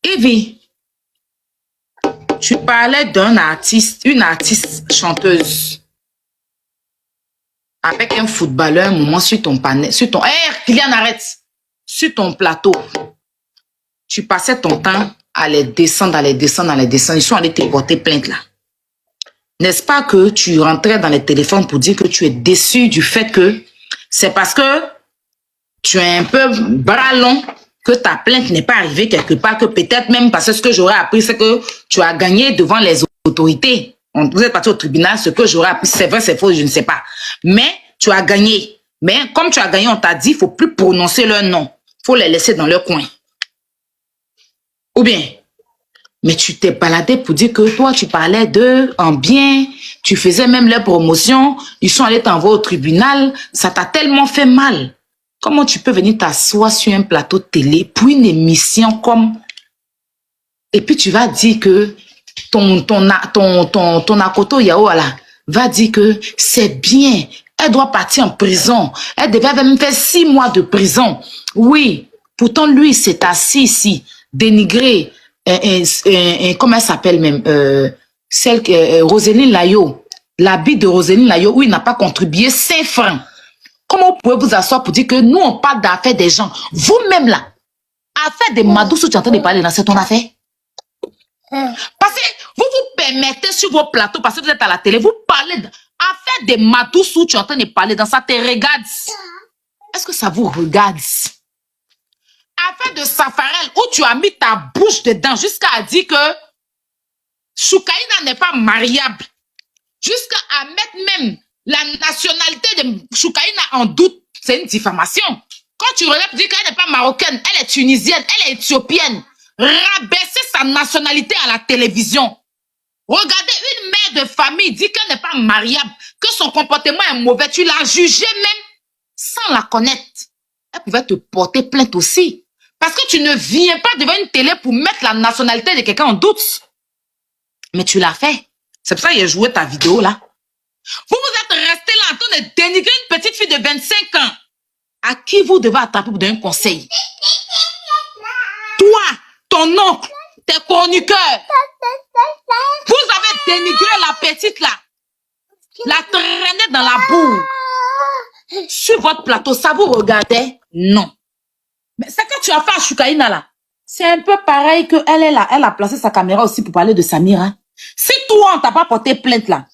Evie, tu parlais d'un artiste, une artiste chanteuse, avec un footballeur, un moment sur ton panel, sur ton... Kylian, arrête! Sur ton plateau. Tu passais ton temps à les descendre, à les descendre, à les descendre. Ils sont allés te porter plainte là. N'est-ce pas que tu rentrais dans les téléphones pour dire que tu es déçu du fait que c'est parce que tu es un peu bras long que ta plainte n'est pas arrivée quelque part, que peut-être même parce que ce que j'aurais appris, c'est que tu as gagné devant les autorités. Vous êtes parti au tribunal, ce que j'aurais appris, c'est vrai, c'est faux, je ne sais pas. Mais tu as gagné. Mais comme tu as gagné, on t'a dit, il ne faut plus prononcer leur nom. Il faut les laisser dans leur coin. Ou bien, mais tu t'es baladé pour dire que toi, tu parlais d'eux en bien, tu faisais même leur promotion, ils sont allés t'envoyer au tribunal, ça t'a tellement fait mal. Comment tu peux venir t'asseoir sur un plateau de télé pour une émission comme... Et puis tu vas dire que ton Akoto Yao là, va dire que c'est bien, elle doit partir en prison, elle devait même faire 6 mois de prison. Oui, pourtant lui s'est assis ici, dénigré, comment elle s'appelle même, celle que Roselyne Layo, l'habit de Roselyne Layo, où il n'a pas contribué 5 francs. Comment vous pouvez vous asseoir pour dire que nous on parle d'affaires des gens? Vous-même là, affaire des Madoussou, tu es en train de parler dans cette ton affaire? Parce que vous vous permettez sur vos plateaux, parce que vous êtes à la télé, vous parlez d'affaire des Madoussou, tu es en train de parler dans ça, te regarde. Est-ce que ça vous regarde? Affaire de Safarel, où tu as mis ta bouche dedans jusqu'à dire que Choukaïna n'est pas mariable. Jusqu'à mettre même la nationalité de Choukaïna en doute. C'est une diffamation. Quand tu relèves, tu dis qu'elle n'est pas marocaine, elle est tunisienne, elle est éthiopienne. Rabaisser sa nationalité à la télévision. Regardez, une mère de famille dit qu'elle n'est pas mariable, que son comportement est mauvais. Tu l'as jugée même sans la connaître. Elle pouvait te porter plainte aussi. Parce que tu ne viens pas devant une télé pour mettre la nationalité de quelqu'un en doute. Mais tu l'as fait. C'est pour ça que j'ai joué ta vidéo là. Vous êtes resté là en train de dénigrer une petite fille de 25 ans. À qui vous devez attraper pour donner un conseil? Toi, ton oncle, tes chroniqueurs. Vous avez dénigré la petite là. La traîner dans la boue. Sur votre plateau, ça vous regardait? Non. Mais ce que tu as fait à Choukaïna là, c'est un peu pareil que elle est là. Elle a placé sa caméra aussi pour parler de Samira. Si toi, on t'a pas porté plainte là,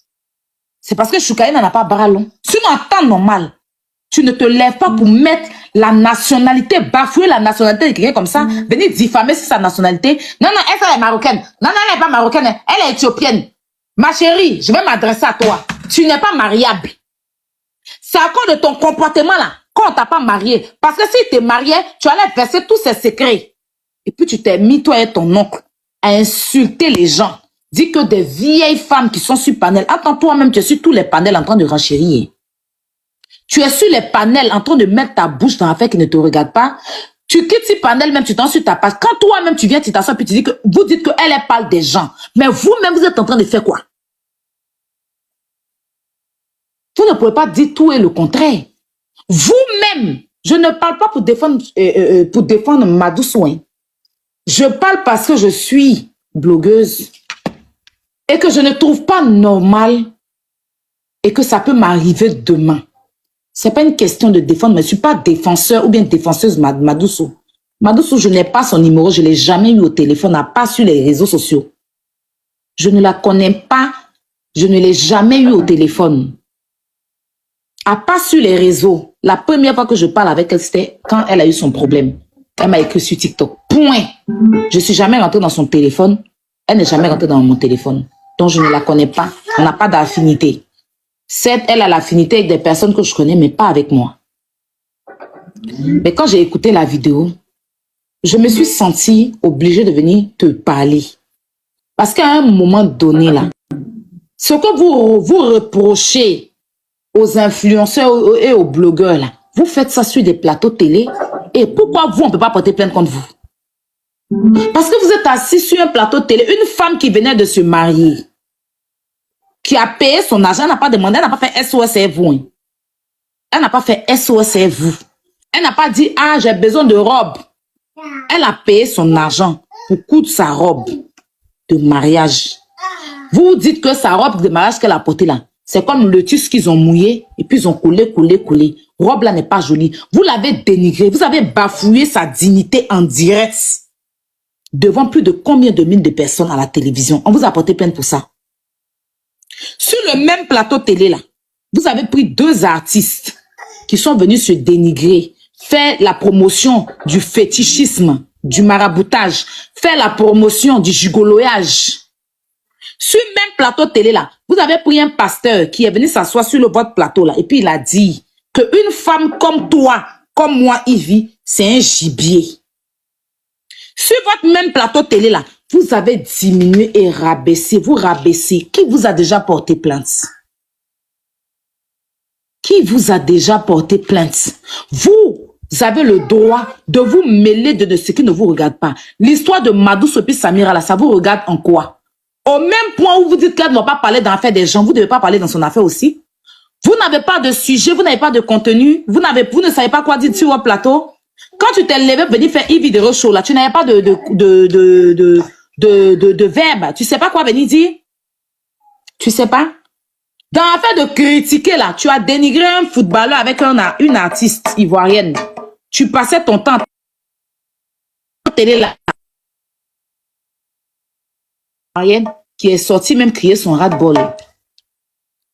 c'est parce que Choukaïna n'a pas bras long. Sinon, en temps normal, tu ne te lèves pas pour mettre la nationalité, bafouer la nationalité de quelqu'un comme ça, venir diffamer sur sa nationalité. Non, non, elle est marocaine. Non, non, elle n'est pas marocaine, elle est éthiopienne. Ma chérie, je vais m'adresser à toi. Tu n'es pas mariable. C'est à cause de ton comportement là, quand on t'a pas marié. Parce que si tu es marié, tu allais verser tous ces secrets. Et puis tu t'es mis, toi et ton oncle, à insulter les gens. Dis que des vieilles femmes qui sont sur panel. Attends, toi-même, tu es sur tous les panels en train de renchérir. Tu es sur les panels en train de mettre ta bouche dans l'affaire qui ne te regarde pas. Tu quittes ce panel même, tu t'en sur ta page. Quand toi-même, tu viens, tu t'assois, puis tu dis que vous dites qu'elle parle des gens. Mais vous-même, vous êtes en train de faire quoi? Vous ne pouvez pas dire tout et le contraire. Vous-même, je ne parle pas pour défendre Madoussou. Je parle parce que je suis blogueuse et que je ne trouve pas normal et que ça peut m'arriver demain. Ce n'est pas une question de défendre, mais je ne suis pas défenseur ou bien défenseuse Madoussou. Madoussou, je n'ai pas son numéro, je ne l'ai jamais eu au téléphone, à part sur les réseaux sociaux. Je ne la connais pas, je ne l'ai jamais eu au téléphone. À part sur les réseaux, la première fois que je parle avec elle, c'était quand elle a eu son problème. Elle m'a écrit sur TikTok. Point. Je ne suis jamais rentrée dans son téléphone. Elle n'est jamais rentrée dans mon téléphone. Donc, je ne la connais pas. On n'a pas d'affinité. Certes, elle a l'affinité avec des personnes que je connais, mais pas avec moi. Mais quand j'ai écouté la vidéo, je me suis sentie obligée de venir te parler. Parce qu'à un moment donné, là, ce que vous reprochez aux influenceurs et aux blogueurs, là, vous faites ça sur des plateaux télé. Et pourquoi vous, on ne peut pas porter plainte contre vous? Parce que vous êtes assis sur un plateau télé, une femme qui venait de se marier, qui a payé son argent, elle n'a pas demandé, elle n'a pas fait SOS et vous. Elle n'a pas fait SOS et vous. Elle n'a pas dit, ah, j'ai besoin de robe. Elle a payé son argent. pour coudre sa robe de mariage. Vous vous dites que sa robe de mariage qu'elle a portée là, c'est comme le tissu qu'ils ont mouillé et puis ils ont collé. Robe là n'est pas jolie. Vous l'avez dénigrée, vous avez bafoué sa dignité en direct devant plus de combien de mille de personnes à la télévision. On vous a porté plainte pour ça. Sur le même plateau télé là, vous avez pris 2 artistes qui sont venus se dénigrer, faire la promotion du fétichisme, du maraboutage, faire la promotion du gigoloyage. Sur le même plateau télé là, vous avez pris un pasteur qui est venu s'asseoir sur votre plateau là et puis il a dit qu'une femme comme toi, comme moi, Ivy, c'est un gibier. Sur votre même plateau télé là, vous avez diminué et rabaissé, vous rabaissez. Qui vous a déjà porté plainte? Qui vous a déjà porté plainte? Vous avez le droit de vous mêler de ce qui ne vous regarde pas. L'histoire de Madou Sopi Samira là, ça vous regarde en quoi? Au même point où vous dites qu'elle ne doit pas parler dans l'affaire des gens, vous ne devez pas parler dans son affaire aussi. Vous n'avez pas de sujet, vous n'avez pas de contenu, vous ne savez pas quoi dire sur votre plateau. Quand tu t'es levé pour venir faire une vidéo show là, tu n'avais pas de verbe. Tu sais pas quoi venir dire? Tu sais pas? Dans l'affaire de critiquer là, tu as dénigré un footballeur avec une artiste ivoirienne. Tu passais ton temps à télé là. Qui est sorti même crier son ras-de-bol.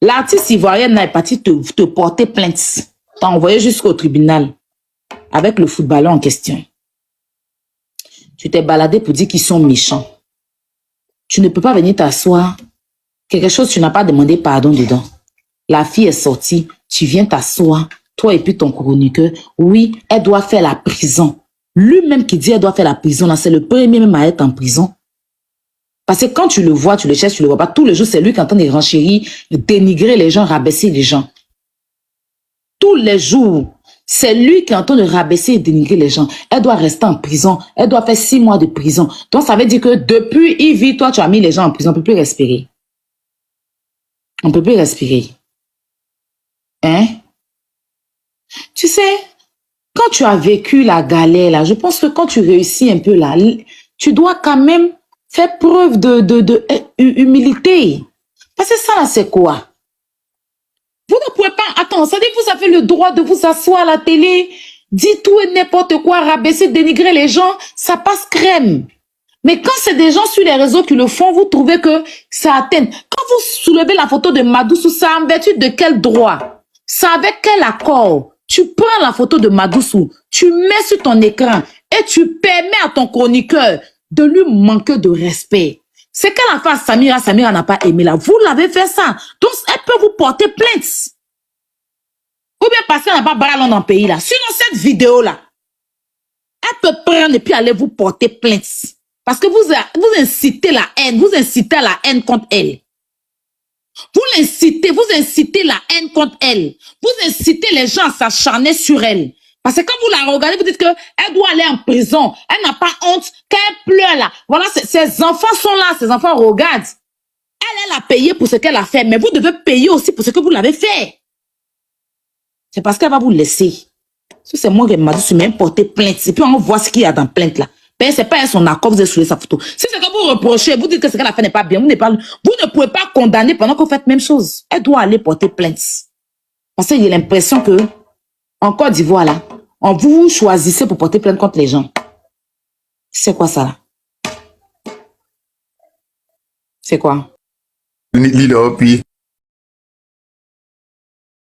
L'artiste ivoirienne est partie te porter plainte. T'as envoyé jusqu'au tribunal avec le footballeur en question. Tu t'es baladé pour dire qu'ils sont méchants. Tu ne peux pas venir t'asseoir. Quelque chose, tu n'as pas demandé pardon dedans. La fille est sortie. Tu viens t'asseoir. Toi et puis ton chroniqueur. Oui, elle doit faire la prison. Lui-même qui dit elle doit faire la prison, là, c'est le premier même à être en prison. Parce que quand tu le vois, tu le cherches, tu le vois pas. Tous les jours, c'est lui qui entend des renchéries, dénigrer les gens, rabaisser les gens. Tous les jours, c'est lui qui entend de rabaisser et dénigrer les gens. Elle doit rester en prison. Elle doit faire 6 mois de prison. Donc, ça veut dire que depuis Ivy, toi, tu as mis les gens en prison. On ne peut plus respirer. On ne peut plus respirer. Hein? Tu sais, quand tu as vécu la galère, là, je pense que quand tu réussis un peu, là, tu dois quand même faire preuve de humilité. Parce que ça, là, c'est quoi? Vous ne pouvez pas... Attends, ça dit que vous avez le droit de vous asseoir à la télé, dire tout et n'importe quoi, rabaisser, dénigrer les gens, ça passe crème. Mais quand c'est des gens sur les réseaux qui le font, vous trouvez que ça atteint. Quand vous soulevez la photo de Madoussou, c'est en vertu de quel droit? C'est avec quel accord? Tu prends la photo de Madoussou, tu mets sur ton écran et tu permets à ton chroniqueur de lui manquer de respect. C'est qu'elle a fait Samira n'a pas aimé là. Vous l'avez fait ça. Donc, elle peut vous porter plainte. Ou bien parce qu'elle n'a pas bras dans le pays là. Sinon, cette vidéo là, elle peut prendre et puis aller vous porter plainte. Parce que vous incitez la haine. Vous incitez la haine contre elle. Vous incitez la haine contre elle. Vous incitez les gens à s'acharner sur elle. Parce que quand vous la regardez, vous dites qu'elle doit aller en prison. Elle n'a pas honte quand elle pleure là. Voilà, ses enfants sont là, ses enfants regardent. Elle a payé pour ce qu'elle a fait, mais vous devez payer aussi pour ce que vous l'avez fait. C'est parce qu'elle va vous laisser. Si c'est moi qui m'a dit, même porter plainte. Et puis on voit ce qu'il y a dans plainte là. Ben, c'est pas son accord, vous avez soulevé sa photo. Si c'est que vous reprochez, vous dites que ce qu'elle a fait n'est pas bien, vous ne pouvez pas condamner pendant que vous faites même chose. Elle doit aller porter plainte. Parce qu'il y a l'impression que, en Côte d'Ivoire là, vous choisissez pour porter plainte contre les gens. C'est quoi ça là? C'est quoi? Leader, puis